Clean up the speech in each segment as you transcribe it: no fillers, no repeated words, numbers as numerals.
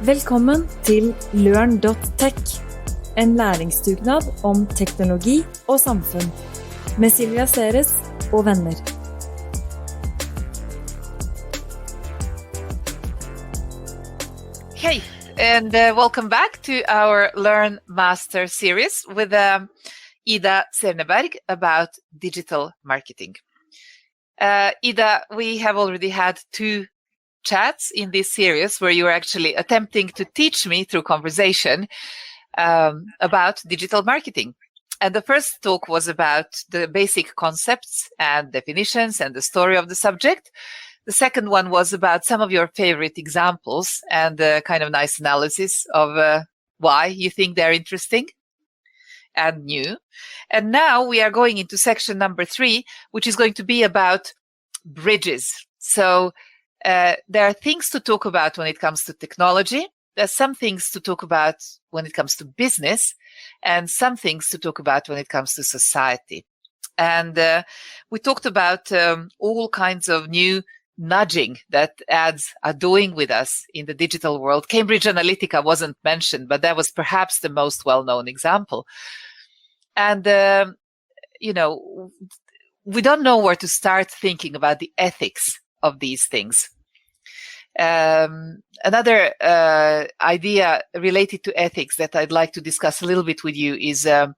Velkommen til Learn.tech, en læringsdugnad om teknologi og samfunn, med Silvija Ceres og venner. Hey, and welcome back to our Learn Master series with Ida Serneberg about digital marketing. Ida, we have already had 2 chats in this series where you were actually attempting to teach me through conversation about digital marketing. And the first talk was about the basic concepts and definitions and the story of the subject. The second one was about some of your favorite examples and a kind of nice analysis of why you think they're interesting and new. And now we are going into section number 3, which is going to be about bridges. So there are things to talk about when it comes to technology. There's some things to talk about when it comes to business, and some things to talk about when it comes to society. And we talked about all kinds of new nudging that ads are doing with us in the digital world. Cambridge Analytica wasn't mentioned, but that was perhaps the most well-known example. And, we don't know where to start thinking about the ethics of these things. Another idea related to ethics that I'd like to discuss a little bit with you is there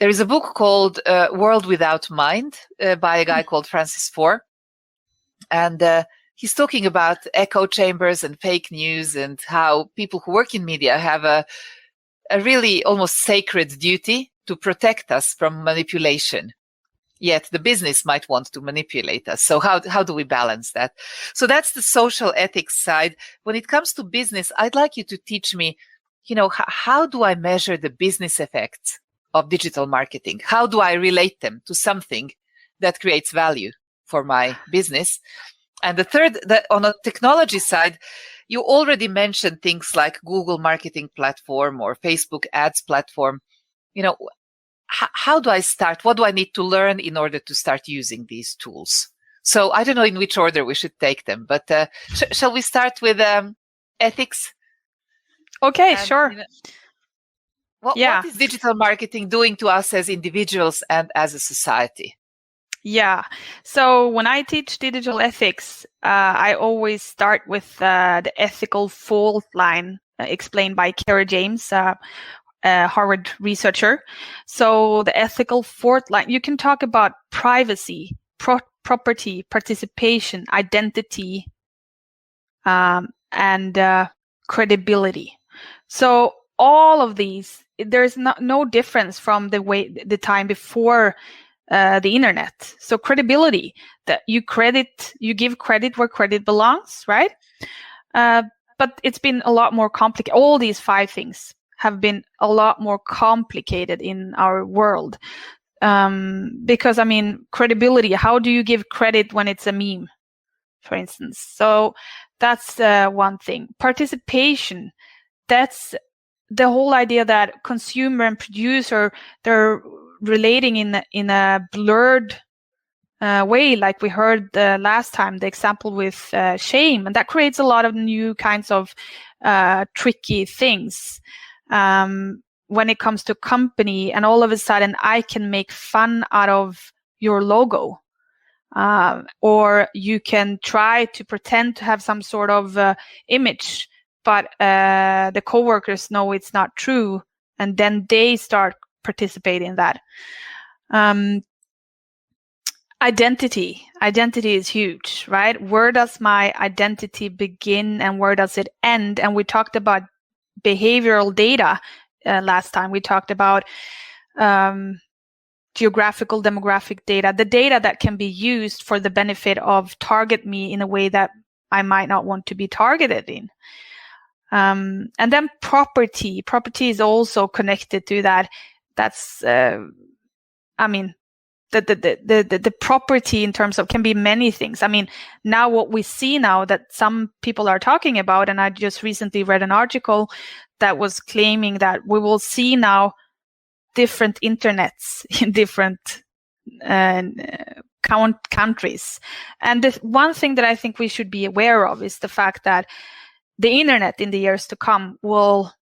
is a book called World Without Mind by a guy called Francis Foer. And he's talking about echo chambers and fake news and how people who work in media have a really almost sacred duty to protect us from manipulation. Yet the business might want to manipulate us. So how do we balance that? So that's the social ethics side. When it comes to business, I'd like you to teach me, how do I measure the business effects of digital marketing? How do I relate them to something that creates value for my business? And the third, on a technology side, you already mentioned things like Google Marketing Platform or Facebook Ads Platform. How do I start? What do I need to learn in order to start using these tools? So I don't know in which order we should take them, but shall we start with ethics? Okay, sure. What is digital marketing doing to us as individuals and as a society? Yeah. So when I teach digital ethics, I always start with the ethical fault line explained by Kara James, Harvard researcher. So the ethical fault line, you can talk about privacy, property, participation, identity, and credibility. So all of these, there's no difference from the time before the internet. So credibility, that you give credit where credit belongs, right? But it's been a lot more complicated. All these 5 things have been a lot more complicated in our world. Because, credibility, how do you give credit when it's a meme, for instance? So that's one thing. Participation, that's the whole idea that consumer and producer, they're relating in a blurred way, like we heard the last time, the example with shame. And that creates a lot of new kinds of tricky things. When it comes to company, and all of a sudden I can make fun out of your logo, or you can try to pretend to have some sort of image, but the coworkers know it's not true, and then they start participating in that. Identity is huge, right? Where does my identity begin and where does it end? And we talked about behavioral data last time. We talked about geographical, demographic data, the data that can be used for the benefit of target me in a way that I might not want to be targeted in. And then property is also connected to that. That's, the property in terms of can be many things. Now what we see now that some people are talking about, and I just recently read an article that was claiming that we will see now different internets in different countries. And the one thing that I think we should be aware of is the fact that the internet in the years to come will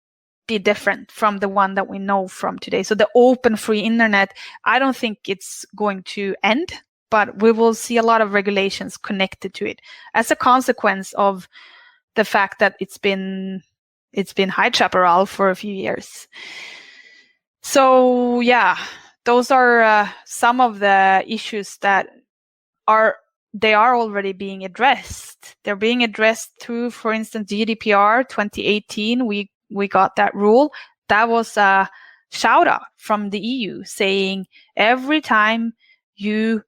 be different from the one that we know from today. So the open free internet, I don't think it's going to end, but we will see a lot of regulations connected to it as a consequence of the fact that it's been high chaparral for a few years. So yeah, those are some of the issues that are already being addressed. They're being addressed through, for instance, GDPR 2018. We got that rule. That was a shout out from the EU saying every time you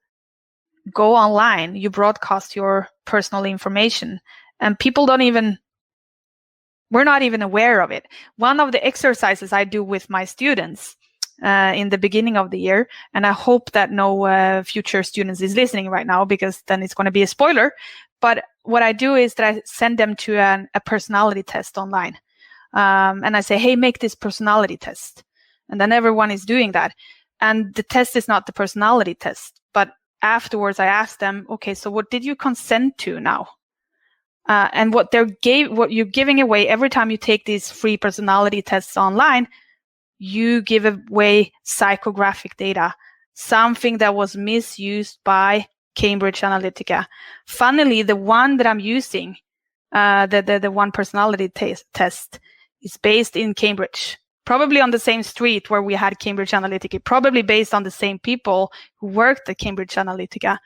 go online, you broadcast your personal information, and people we're not even aware of it. One of the exercises I do with my students in the beginning of the year, and I hope that no future students is listening right now, because then it's going to be a spoiler. But what I do is that I send them to a personality test online. And I say, hey, make this personality test. And then everyone is doing that. And the test is not the personality test. But afterwards, I ask them, okay, so what did you consent to now? And what you're giving away every time you take these free personality tests online, you give away psychographic data, something that was misused by Cambridge Analytica. Funnily, the one that I'm using, the one personality test, is based in Cambridge, probably on the same street where we had Cambridge Analytica, probably based on the same people who worked at Cambridge Analytica.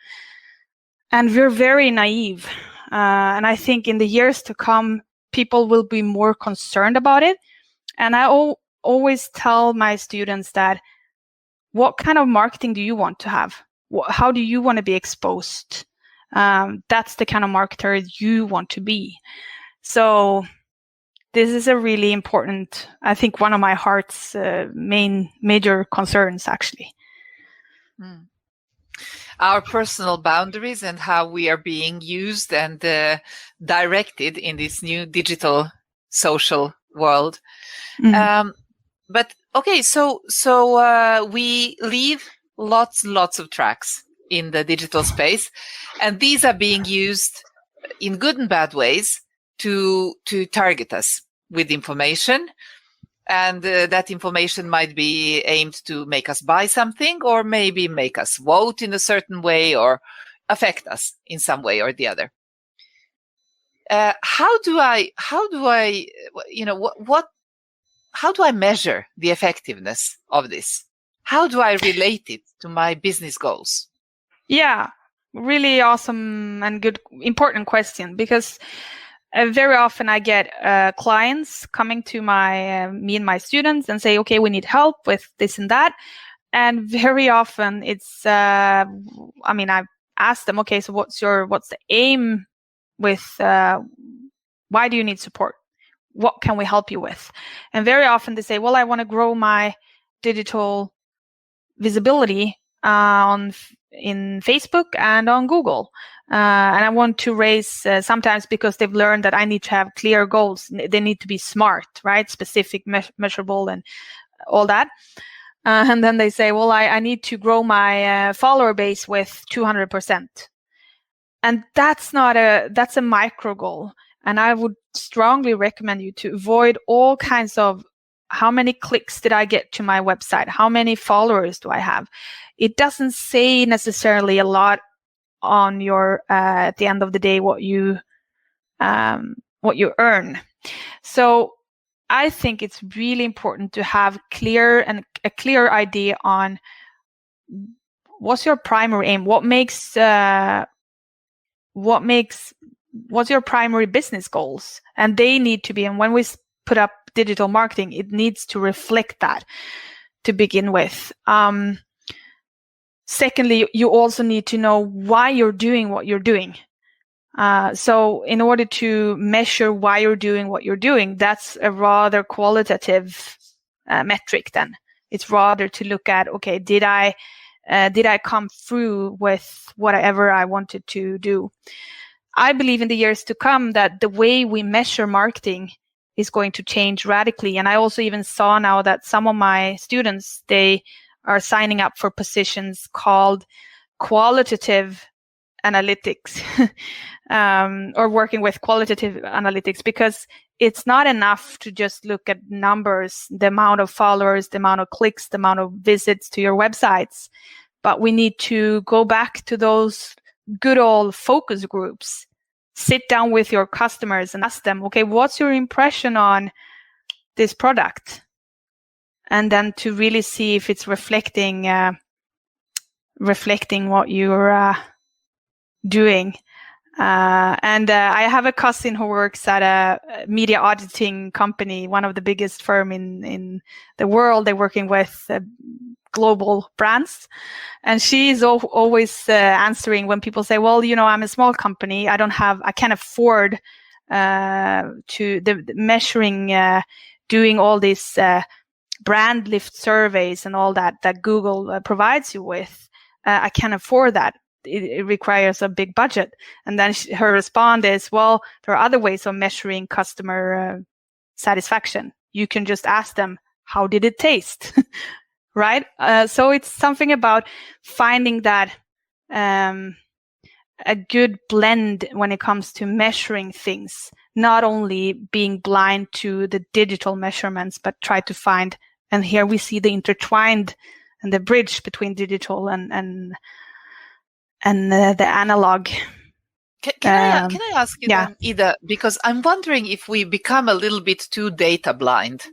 And we're very naive. And I think in the years to come, people will be more concerned about it. And I always tell my students that, what kind of marketing do you want to have? How do you want to be exposed? That's the kind of marketer you want to be. So this is a really important, I think, one of my heart's major concerns, actually. Our personal boundaries and how we are being used and directed in this new digital social world. But okay, so we leave lots of tracks in the digital space, and these are being used in good and bad ways to target us with information. And that information might be aimed to make us buy something, or maybe make us vote in a certain way, or affect us in some way or the other. How do I measure the effectiveness of this? How do I relate it to my business goals? Yeah, really awesome and good, important question, because very often I get clients coming to me and my students and say, okay, we need help with this and that. And very often it's, I ask them, okay, so what's the aim with, why do you need support? What can we help you with? And very often they say, well, I want to grow my digital visibility in Facebook and on Google. And I want to raise, sometimes because they've learned that I need to have clear goals. They need to be smart, right? Specific, measurable, and all that. And then they say, well, I need to grow my follower base with 200%. And that's a micro goal. And I would strongly recommend you to avoid all kinds of, how many clicks did I get to my website? How many followers do I have? It doesn't say necessarily a lot on your, at the end of the day, what you earn. So I think it's really important to have a clear idea on what's your primary aim, what's your primary business goals, and they need to be. And when we put up digital marketing, it needs to reflect that to begin with. Secondly, you also need to know why you're doing what you're doing. So in order to measure why you're doing what you're doing, that's a rather qualitative metric then. It's rather to look at, okay, did I come through with whatever I wanted to do? I believe in the years to come that the way we measure marketing is going to change radically. And I also even saw now that some of my students, they are signing up for positions called qualitative analytics or working with qualitative analytics, because it's not enough to just look at numbers, the amount of followers, the amount of clicks, the amount of visits to your websites, but we need to go back to those good old focus groups, sit down with your customers and ask them, okay, what's your impression on this product? And then to really see if it's reflecting what you're doing. I have a cousin who works at a media auditing company, one of the biggest firm in the world. They're working with global brands, and she's always answering when people say, well, I'm a small company, I can't afford the measuring, doing all these brand lift surveys and all that Google provides you with. I can't afford that. It requires a big budget. And then her response is, well, there are other ways of measuring customer satisfaction. You can just ask them, how did it taste? Right? So it's something about finding that a good blend when it comes to measuring things, not only being blind to the digital measurements, but try to find, and here we see the intertwined and the bridge between digital and the analog. Can I ask you then, Ida, because I'm wondering if we become a little bit too data blind.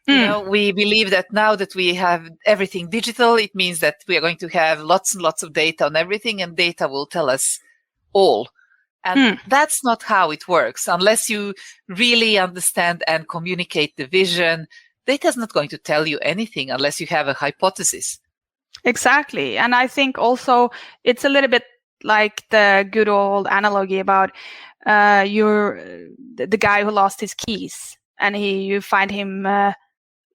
We believe that now that we have everything digital, it means that we are going to have lots and lots of data on everything, and data will tell us all. And that's not how it works. Unless you really understand and communicate the vision, data is not going to tell you anything unless you have a hypothesis. Exactly. And I think also it's a little bit like the good old analogy about the guy who lost his keys, and you find him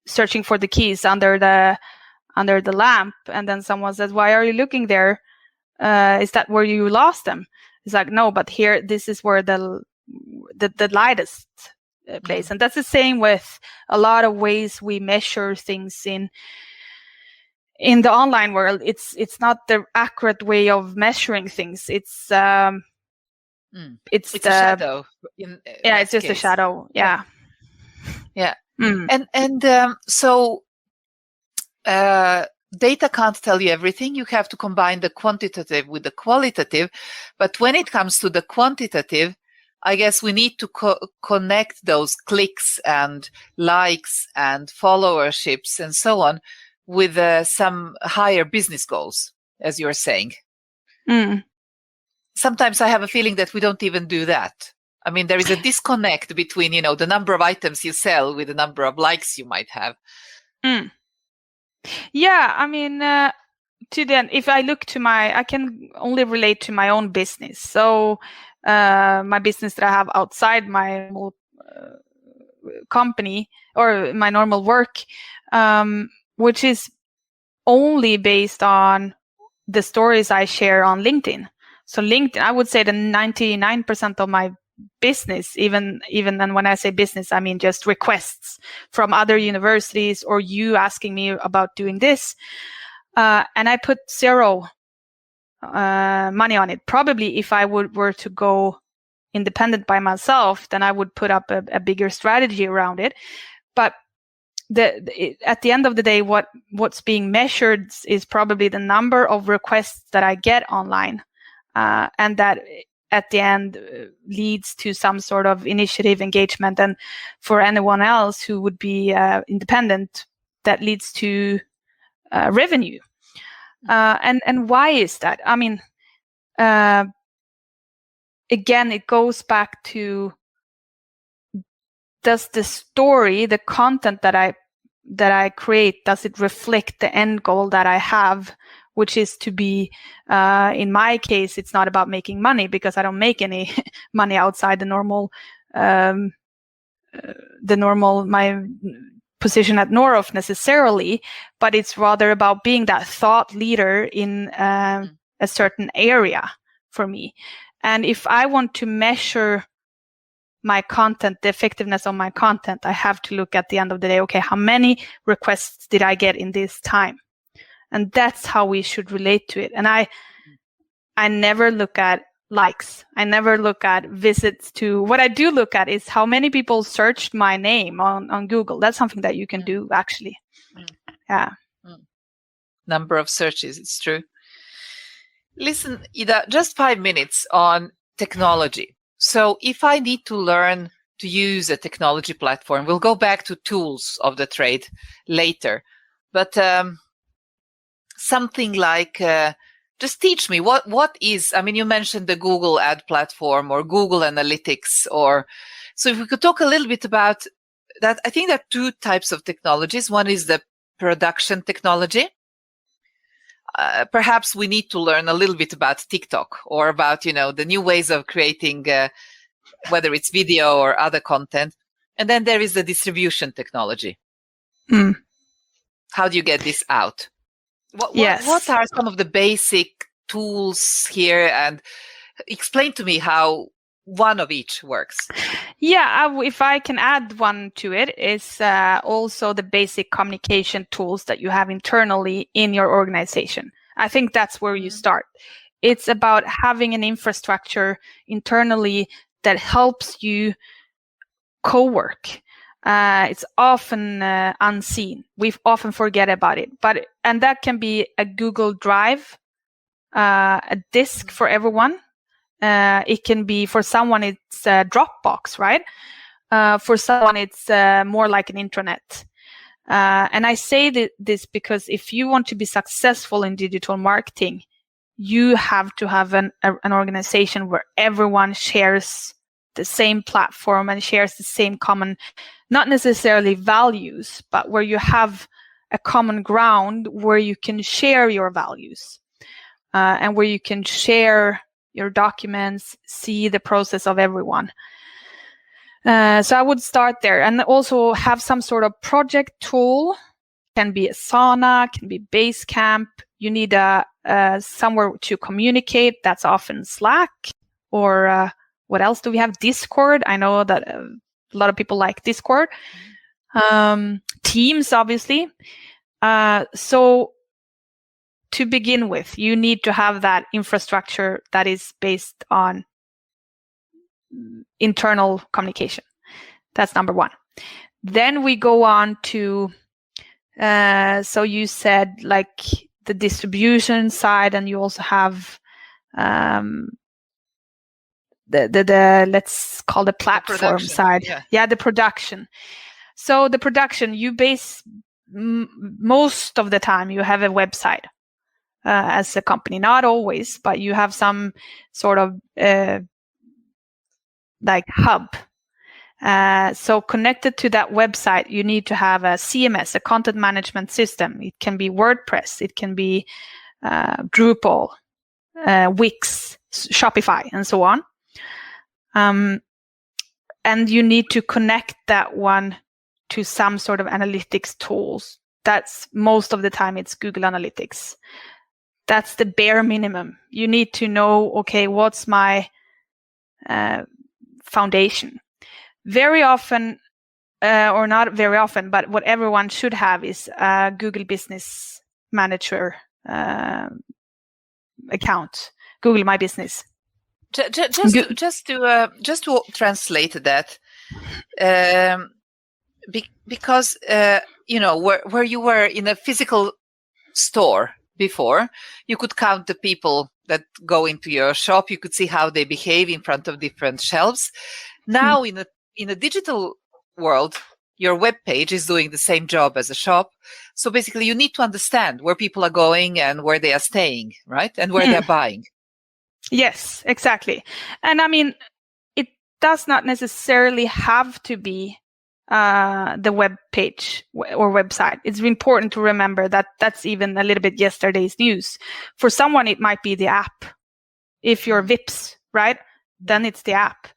searching for the keys under the lamp, and then someone says, why are you looking there? Is that where you lost them? It's like, no, but here, this is where the lightest place. And that's the same with a lot of ways we measure things in the online world. It's not the accurate way of measuring things. It's a shadow. It's just a shadow. Yeah. So data can't tell you everything. You have to combine the quantitative with the qualitative. But when it comes to the quantitative, I guess we need to connect those clicks and likes and followerships and so on with some higher business goals, as you're saying. Sometimes I have a feeling that we don't even do that. I mean, there is a disconnect between, the number of items you sell with the number of likes you might have. Yeah, I mean, if I look to I can only relate to my own business. So my business that I have outside my normal company or my normal work, which is only based on the stories I share on LinkedIn. So LinkedIn, I would say the 99% of my business, even then when I say business, I mean just requests from other universities or you asking me about doing this. And I put zero money on it. Probably if I were to go independent by myself, then I would put up a bigger strategy around it. But at the end of the day, what's being measured is probably the number of requests that I get online, and that at the end leads to some sort of initiative engagement. And for anyone else who would be independent, that leads to revenue. And why is that? I mean, again, it goes back to, does the story, the content that I create, does it reflect the end goal that I have, which is to be, in my case, it's not about making money because I don't make any money outside the normal my position at Noroff necessarily, but it's rather about being that thought leader in a certain area for me. And if I want to measure my content, the effectiveness of my content, I have to look at the end of the day, okay, how many requests did I get in this time? And that's how we should relate to it. And I never look at likes. I never look at visits to. What I do look at is how many people searched my name on Google. That's something that you can do, actually. Yeah. Number of searches, it's true. Listen, Ida, just 5 minutes on technology. So if I need to learn to use a technology platform, we'll go back to tools of the trade later. But something like, just teach me what is, I mean, you mentioned the Google ad platform or Google Analytics, or so if we could talk a little bit about that. I think there are two types of technologies. One is the production technology. Perhaps we need to learn a little bit about TikTok or about, the new ways of creating, whether it's video or other content. And then there is the distribution technology. How do you get this out? What are some of the basic tools here? And explain to me how one of each works. Yeah, if I can add one to it, is also the basic communication tools that you have internally in your organization. I think that's where you start. It's about having an infrastructure internally that helps you co-work. It's often unseen. We often forget about it. And that can be a Google Drive, a disk for everyone. It can be, for someone, it's a Dropbox, right? For someone, it's more like an intranet. And I say this because if you want to be successful in digital marketing, you have to have an organization where everyone shares the same platform and shares the same common, not necessarily values, but where you have a common ground where you can share your values and where you can share your documents, see the process of everyone. So I would start there, and also have some sort of project tool. Can be Asana, can be Basecamp. You need somewhere to communicate. That's often Slack, or what else do we have? Discord. I know that a lot of people like Discord. Teams, obviously. So to begin with, you need to have that infrastructure that is based on internal communication. That's number one. Then we go on to, so you said like the distribution side, and you also have the let's call the platform side. Yeah, the production. So the production, you base most of the time you have a website as a company. Not always, but you have some sort of like hub. So connected to that website, you need to have a CMS, a content management system. It can be WordPress, it can be Drupal, Wix, Shopify, and so on. And you need to connect that one to some sort of analytics tools. That's most of the time it's Google Analytics. That's the bare minimum. You need to know, okay, what's my foundation? Very often, or not very often, but what everyone should have is a Google Business Manager account, Google My Business. Just to translate that, because where you were in a physical store before, you could count the people that go into your shop. You could see how they behave in front of different shelves. Now, in a digital world, your web page is doing the same job as a shop. So basically, you need to understand where people are going and where they are staying, right? And where they're buying. Yes, exactly. And I mean, it does not necessarily have to be the web page or website. It's important to remember that that's even a little bit yesterday's news. For someone, it might be the app. If you're Vips, right? Then it's the app.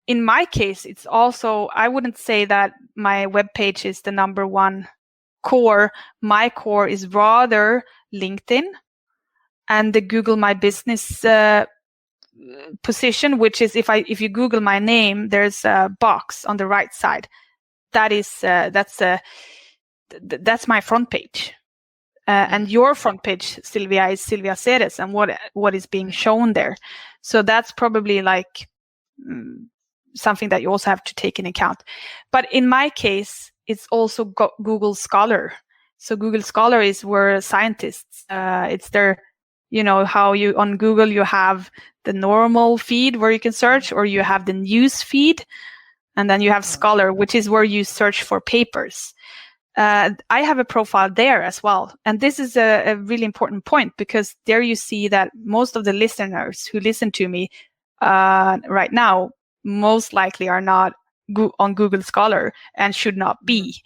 In my case, it's also, I wouldn't say that my web page is the number one core. My core is rather LinkedIn and the Google My Business position, which is if you Google my name, there's a box on the right side. That is that's my front page. And your front page, Silvija, is Silvija Ceres and what is being shown there. So that's probably like something that you also have to take in account. But in my case, it's also Google Scholar. So Google Scholar is where scientists, it's their, how you on Google, you have the normal feed where you can search, or you have the news feed. And then you have Scholar, which is where you search for papers. I have a profile there as well. And this is a really important point, because there you see that most of the listeners who listen to me right now most likely are not on Google Scholar and should not be.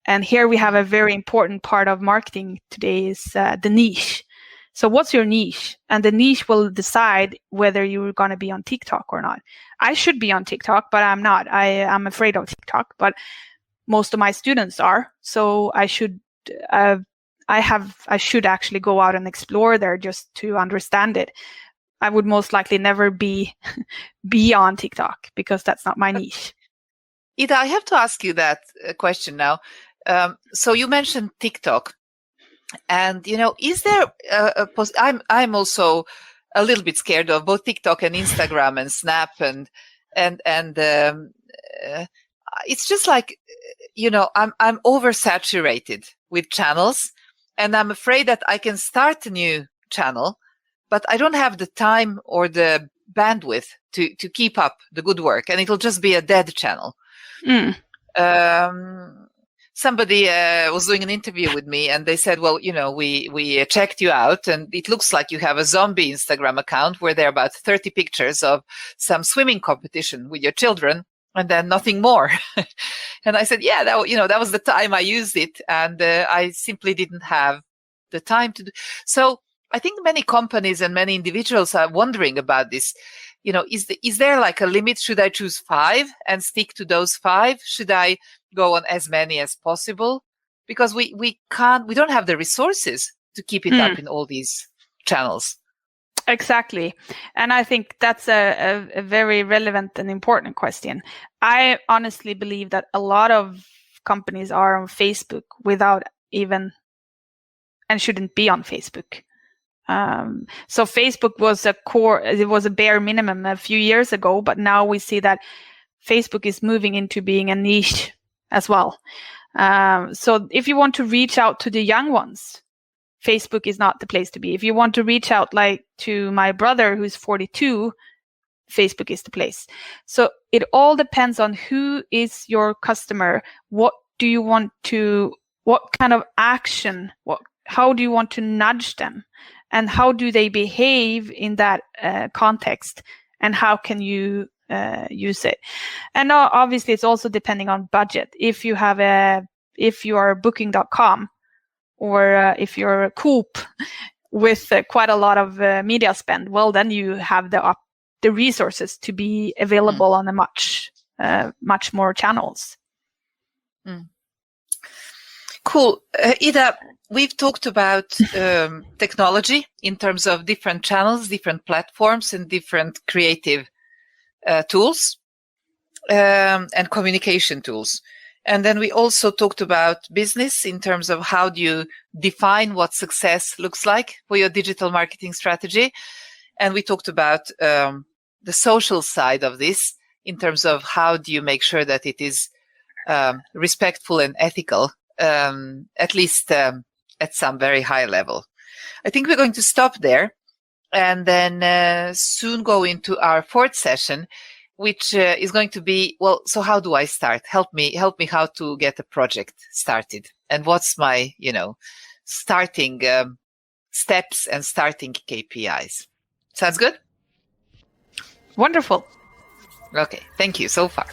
And here we have a very important part of marketing today is the niche. So what's your niche? And the niche will decide whether you're going to be on TikTok or not. I should be on TikTok, but I'm not. I'm afraid of TikTok, but most of my students are. So I should actually go out and explore there just to understand it. I would most likely never be on TikTok because that's not my niche. Ida, I have to ask you that question now. So you mentioned TikTok, and is there I'm also a little bit scared of both TikTok and Instagram and Snap and it's just like, I'm oversaturated with channels, and I'm afraid that I can start a new channel, but I don't have the time or the bandwidth to keep up the good work, and it'll just be a dead channel. Somebody was doing an interview with me, and they said, well, we checked you out, and it looks like you have a zombie Instagram account where there are about 30 pictures of some swimming competition with your children, and then nothing more. And I said, yeah, that was the time I used it, and I simply didn't have the time to do. So I think many companies and many individuals are wondering about this. Is there like a limit? Should I choose 5 and stick to those 5? Should I go on as many as possible? Because we don't have the resources to keep it up in all these channels. Exactly. And I think that's a very relevant and important question. I honestly believe that a lot of companies are on Facebook without even, and shouldn't be on Facebook. So Facebook was it was a bare minimum a few years ago, but now we see that Facebook is moving into being a niche as well. So if you want to reach out to the young ones, Facebook is not the place to be. If you want to reach out like to my brother who's 42, Facebook is the place. So it all depends on who is your customer. What do you want to, what kind of action, how do you want to nudge them? And how do they behave in that context? And how can you use it? And obviously it's also depending on budget. If you are booking.com, or if you're a Coop with quite a lot of media spend, well, then you have the resources to be available on a much more channels. Cool. Ida, we've talked about technology in terms of different channels, different platforms, and different creative tools and communication tools. And then we also talked about business in terms of how do you define what success looks like for your digital marketing strategy. And we talked about the social side of this in terms of how do you make sure that it is respectful and ethical, at least at some very high level. I think we're going to stop there and then soon go into our 4th session, which is going to be, well, so how do I start? Help me how to get a project started. And what's my, starting steps and starting KPIs. Sounds good? Wonderful. Okay, thank you so far.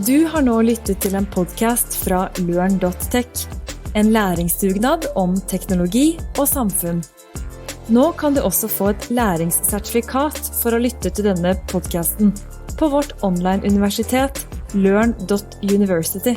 Du har nå lyttet til en podcast fra learn.tech, en læringsdugnad om teknologi og samfunn. Nå kan du også få et læringssertifikat for å lytte til denne podcasten på vårt online-universitet learn.university.